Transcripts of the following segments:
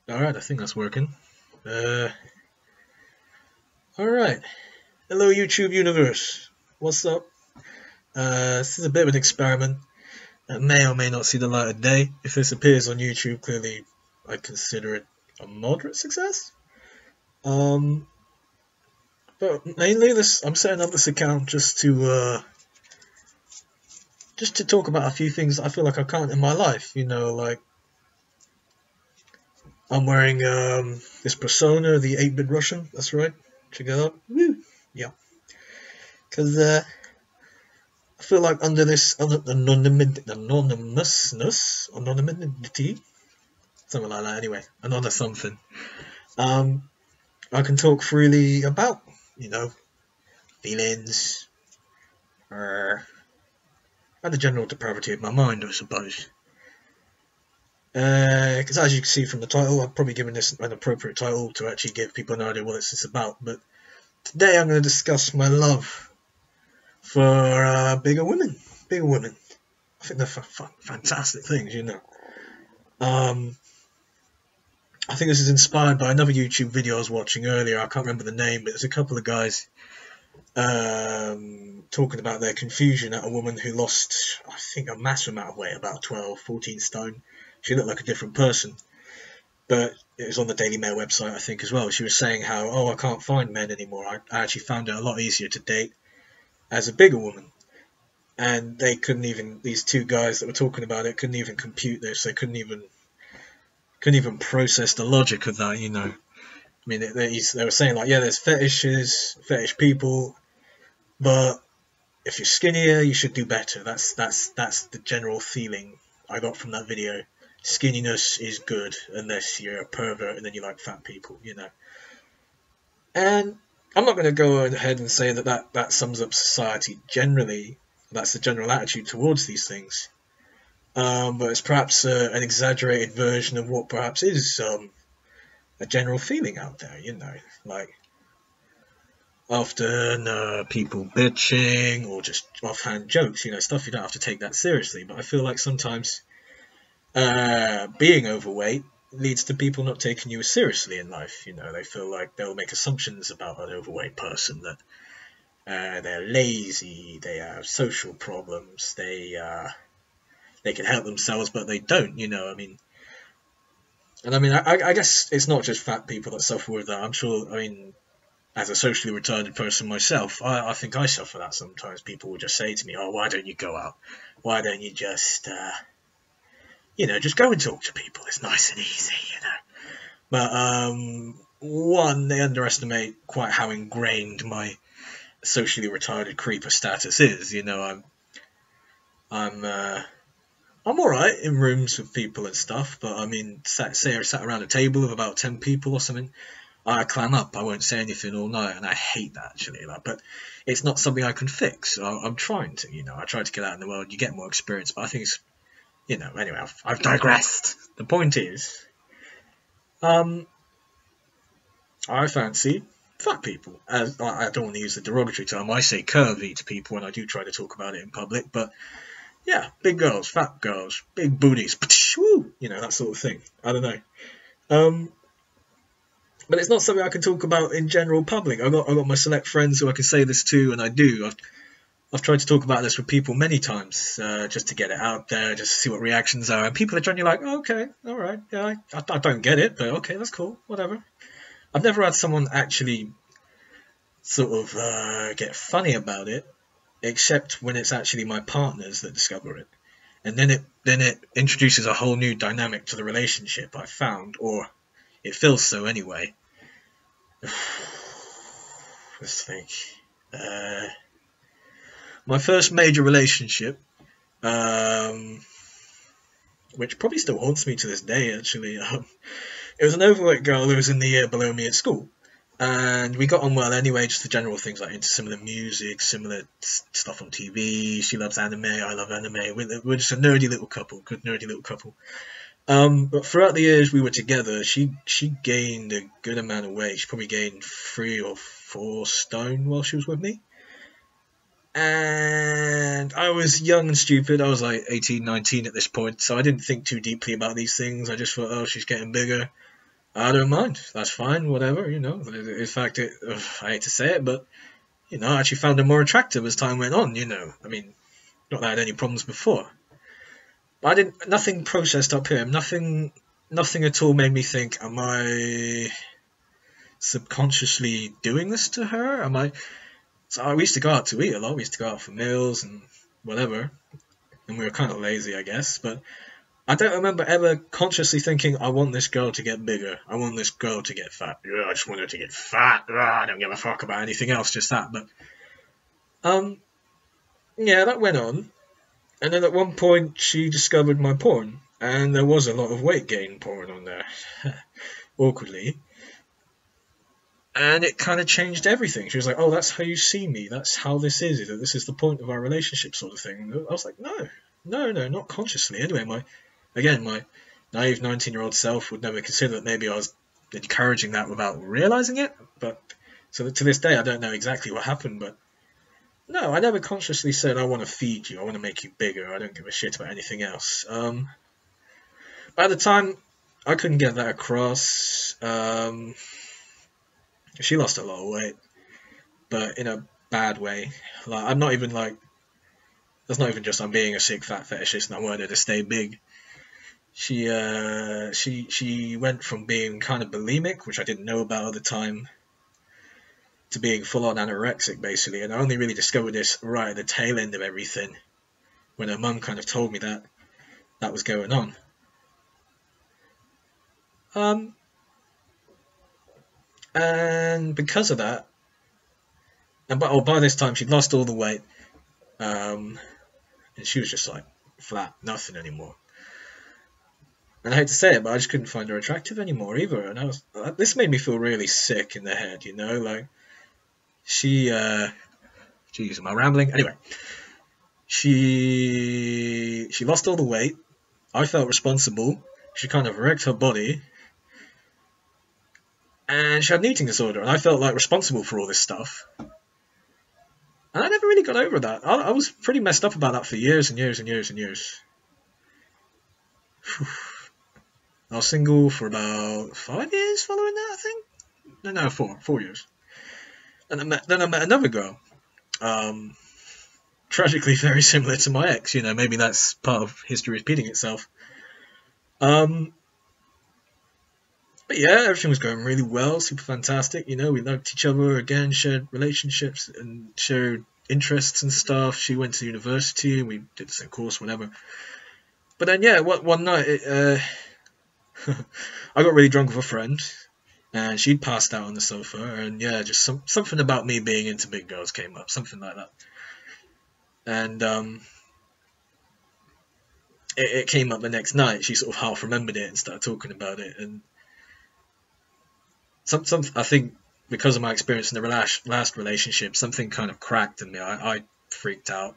Alright, I think that's working. Uh, Alright. Hello, YouTube universe. What's up? This is a bit of an experiment. It may or may not see the light of day. If this appears on YouTube, clearly I consider it a moderate success. But mainly I'm setting up this account just to talk about a few things I feel like I can't in my life. Like I'm wearing this persona, the 8-bit Russian. That's right. Check it out. Woo! Yeah. Because I feel like under this anonymity, something like that. Anyway, another something. I can talk freely about, feelings, and the general depravity of my mind, I suppose. Because as you can see from the title, I've probably given this an appropriate title to actually give people an idea what this is about. But today I'm going to discuss my love for bigger women. I think they're fantastic things, I think this is inspired by another YouTube video I was watching earlier. I can't remember the name, but there's a couple of guys talking about their confusion at a woman who lost, I think, a massive amount of weight, about 12, 14 stone. She looked like a different person. But it was on the Daily Mail website, I think, as well. She was saying how, I can't find men anymore. I actually found it a lot easier to date as a bigger woman. And they couldn't even, these two guys that were talking about it, couldn't even compute this. They couldn't even process the logic of that, I mean, they were saying, like, yeah, there's fetishes, fetish people, but if you're skinnier, you should do better. That's the general feeling I got from that video. Skinniness is good unless you're a pervert and then you like fat people, And I'm not going to go ahead and say that sums up society generally. That's the general attitude towards these things. But it's perhaps an exaggerated version of what perhaps is a general feeling out there, like often people bitching or just offhand jokes, stuff you don't have to take that seriously. But I feel like sometimes being overweight leads to people not taking you as seriously in life. They feel like they'll make assumptions about an overweight person that they're lazy, they have social problems, they can help themselves, but they don't. I guess it's not just fat people that suffer with that. I'm sure. As a socially retarded person myself, I think I suffer that sometimes. People will just say to me, "Oh, why don't you go out? Why don't you just just go and talk to people? It's nice and easy, But one, they underestimate quite how ingrained my socially retarded creeper status is. I'm alright in rooms with people and stuff, but say I sat around a table with about 10 people or something, I clam up. I won't say anything all night, and I hate that actually. But it's not something I can fix. I'm trying to, I try to get out in the world. You get more experience, but I think it's, Anyway, I've digressed. The point is, I fancy fat people. As I don't want to use the derogatory term. I say curvy to people when I do try to talk about it in public, but yeah, big girls, fat girls, big booties, woo, that sort of thing. I don't know. But it's not something I can talk about in general public. I got my select friends who I can say this to, and I do. I've tried to talk about this with people many times, just to get it out there, just to see what reactions are. And people are generally like, oh, okay, all right, yeah, I don't get it, but okay, that's cool, whatever. I've never had someone actually sort of get funny about it, except when it's actually my partners that discover it. And then it introduces a whole new dynamic to the relationship, I found, or it feels so anyway. Let's think. My first major relationship, which probably still haunts me to this day, actually. It was an overweight girl who was in the year below me at school. And we got on well anyway, just the general things like into similar music, similar stuff on TV. She loves anime, I love anime. We're just a nerdy little couple, good nerdy little couple. But throughout the years we were together, she gained a good amount of weight. She probably gained 3 or 4 stone while she was with me. And I was young and stupid. I was like 18, 19 at this point, so I didn't think too deeply about these things. I just thought, oh, she's getting bigger. I don't mind. That's fine, whatever, you know. In fact, I hate to say it, but, you know, I actually found her more attractive as time went on, you know. I mean, not that I had any problems before. But I didn't, nothing processed up here. Nothing at all made me think, am I subconsciously doing this to her? Am I? So we used to go out to eat a lot. We used to go out for meals and whatever, and we were kind of lazy, I guess. But I don't remember ever consciously thinking, I want this girl to get bigger. I want this girl to get fat. Yeah, I just want her to get fat. I don't give a fuck about anything else, just that. But yeah, that went on. And then at one point, she discovered my porn, and there was a lot of weight gain porn on there, awkwardly. And it kind of changed everything. She was like, "Oh, that's how you see me. That's how this is. That this is the point of our relationship, sort of thing." I was like, "No, not consciously." Anyway, my naive 19-year-old self would never consider that maybe I was encouraging that without realizing it. But so to this day, I don't know exactly what happened. But no, I never consciously said I want to feed you. I want to make you bigger. I don't give a shit about anything else. But at the time, I couldn't get that across. She lost a lot of weight, but in a bad way. Like, I'm not even like, that's not even just I'm being a sick fat fetishist and I wanted her to stay big. She went from being kind of bulimic, which I didn't know about at the time, to being full on anorexic basically, and I only really discovered this right at the tail end of everything, when her mum kind of told me that was going on. And because of that, and by this time she'd lost all the weight, and she was just like flat, nothing anymore. And I hate to say it, but I just couldn't find her attractive anymore either. And this made me feel really sick in the head, you know, like jeez, am I rambling? Anyway, she lost all the weight. I felt responsible. She kind of wrecked her body. And she had an eating disorder, and I felt like responsible for all this stuff. And I never really got over that. I was pretty messed up about that for years and years and years and years. I was single for about 5 years following that, I think. No, 4 years. And then I met another girl. Tragically very similar to my ex, you know, maybe that's part of history repeating itself. But yeah, everything was going really well, super fantastic. You know, we loved each other again, shared relationships and shared interests and stuff. She went to university, we did the same course, whatever. But then, yeah, one night, I got really drunk with a friend, and she'd passed out on the sofa, and yeah, just something about me being into big girls came up, something like that. And it came up the next night. She sort of half remembered it and started talking about it, and I think because of my experience in the last relationship, something kind of cracked in me. I freaked out.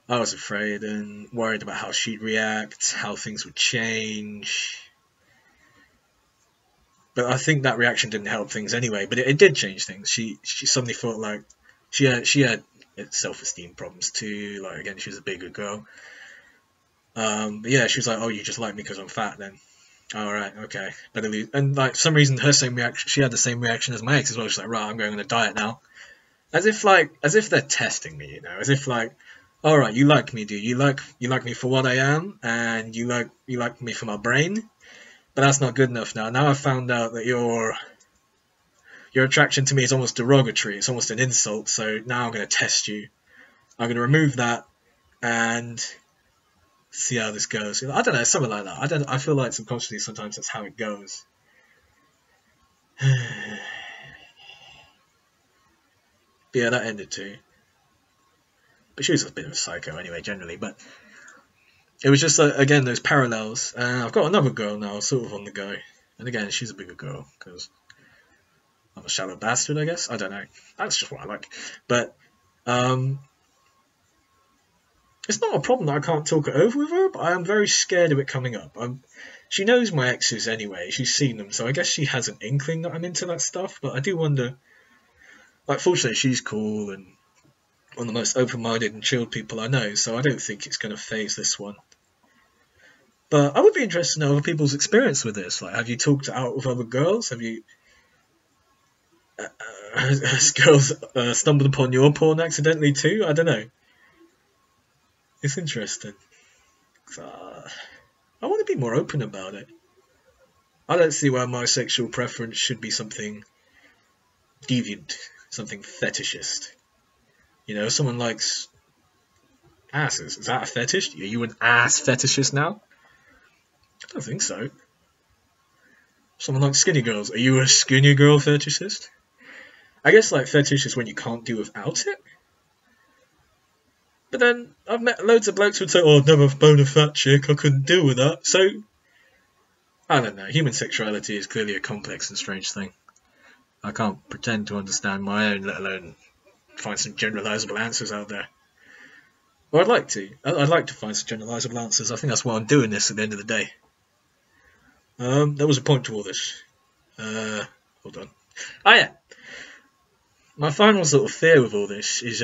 I was afraid and worried about how she'd react, how things would change. But I think that reaction didn't help things anyway. But it did change things. She suddenly felt like she had self-esteem problems too. Like, again, she was a bigger girl. But yeah, she was like, "Oh, you just like me because I'm fat, then." All right, okay. Better leave. And like, for some reason, she had the same reaction as my ex as well. She's like, "Right, I'm going on a diet now," as if they're testing me, you know, as if like, "All right, you like me, do you? You like me for what I am, and you like me for my brain, but that's not good enough now. Now I've found out that your attraction to me is almost derogatory. It's almost an insult. So now I'm going to test you. I'm going to remove that and see how this goes." I don't know, something like that. I feel like subconsciously sometimes that's how it goes. But yeah, that ended too. But she was a bit of a psycho anyway, generally. But it was just again those parallels. I've got another girl now, sort of on the go, and again she's a bigger girl because I'm a shallow bastard, I guess. I don't know. That's just what I like. But it's not a problem that I can't talk it over with her, but I am very scared of it coming up. She knows my exes anyway. She's seen them, so I guess she has an inkling that I'm into that stuff. But I do wonder. Like, fortunately, she's cool and one of the most open-minded and chilled people I know, so I don't think it's going to phase this one. But I would be interested to know other people's experience with this. Like, have you talked out with other girls? Have you... has girls stumbled upon your porn accidentally too? I don't know. It's interesting. I want to be more open about it. I don't see why my sexual preference should be something deviant, something fetishist. You know, someone likes asses. Is that a fetish? Are you an ass fetishist now? I don't think so. Someone likes skinny girls. Are you a skinny girl fetishist? I guess like fetish is when you can't do without it. But then I've met loads of blokes who would say, "Oh, I've never boned a fat chick. I couldn't deal with that." So I don't know. Human sexuality is clearly a complex and strange thing. I can't pretend to understand my own, let alone find some generalizable answers out there. Well, I'd like to. I'd like to find some generalizable answers. I think that's why I'm doing this at the end of the day. There was a point to all this. Hold on. Oh yeah. My final sort of fear with all this is